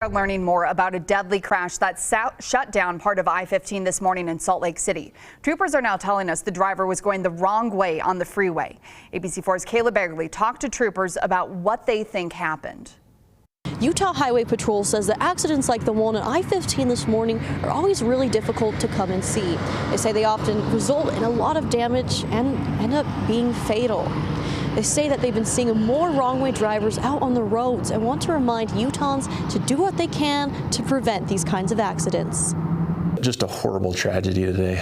Learning more about a deadly crash that shut down part of I-15 this morning in Salt Lake City. Troopers are now telling us the driver was going the wrong way on the freeway. ABC4's Kayla Begley talked to troopers about what they think happened. Utah Highway Patrol says that accidents like the one on I-15 this morning are always really difficult to come and see. They say they often result in a lot of damage and end up being fatal. They say that they've been seeing more wrong-way drivers out on the roads and want to remind Utahns to do what they can to prevent these kinds of accidents. Just a horrible tragedy today.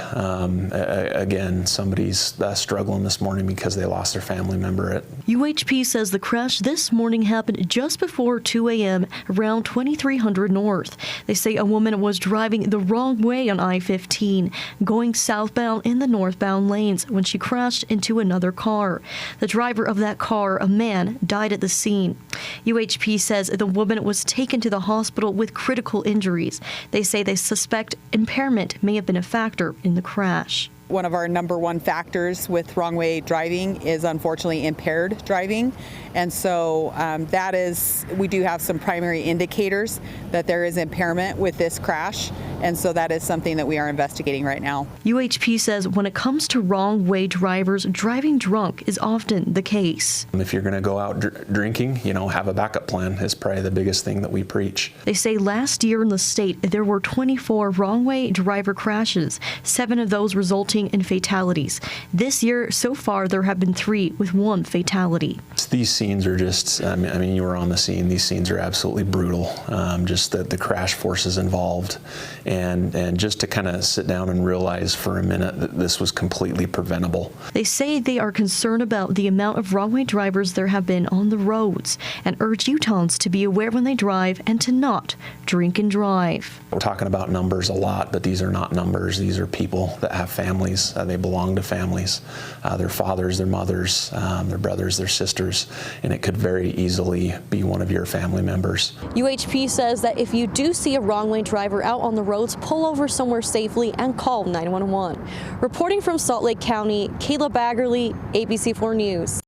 Again, somebody's struggling this morning because they lost their family member. UHP says the crash this morning happened just before 2 a.m. around 2300 North. They say a woman was driving the wrong way on I-15, going southbound in the northbound lanes when she crashed into another car. The driver of that car, a man, died at the scene. UHP says the woman was taken to the hospital with critical injuries. They say they suspect impairment may have been a factor in the crash. One of our #1 factors with wrong-way driving is unfortunately impaired driving. And so we do have some primary indicators that there is impairment with this crash. And so that is something that we are investigating right now. UHP says when it comes to wrong-way drivers, driving drunk is often the case. If you're going to go out drinking, have a backup plan is probably the biggest thing that we preach. They say last year in the state, there were 24 wrong-way driver crashes, 7 of those resulting in fatalities. This year, so far, there have been 3 with 1 fatality. These scenes are just, I mean, you were on the scene. These scenes are absolutely brutal. Just the crash forces involved. And just to kind of sit down and realize for a minute that this was completely preventable. They say they are concerned about the amount of wrong-way drivers there have been on the roads and urge Utahns to be aware when they drive and to not drink and drive. We're talking about numbers a lot, but these are not numbers. These are people that have families. They belong to families, their fathers, their mothers, their brothers, their sisters, and it could very easily be one of your family members. UHP says that if you do see a wrong-way driver out on the roads, pull over somewhere safely and call 911. Reporting from Salt Lake County, Kayla Begley, ABC4 News.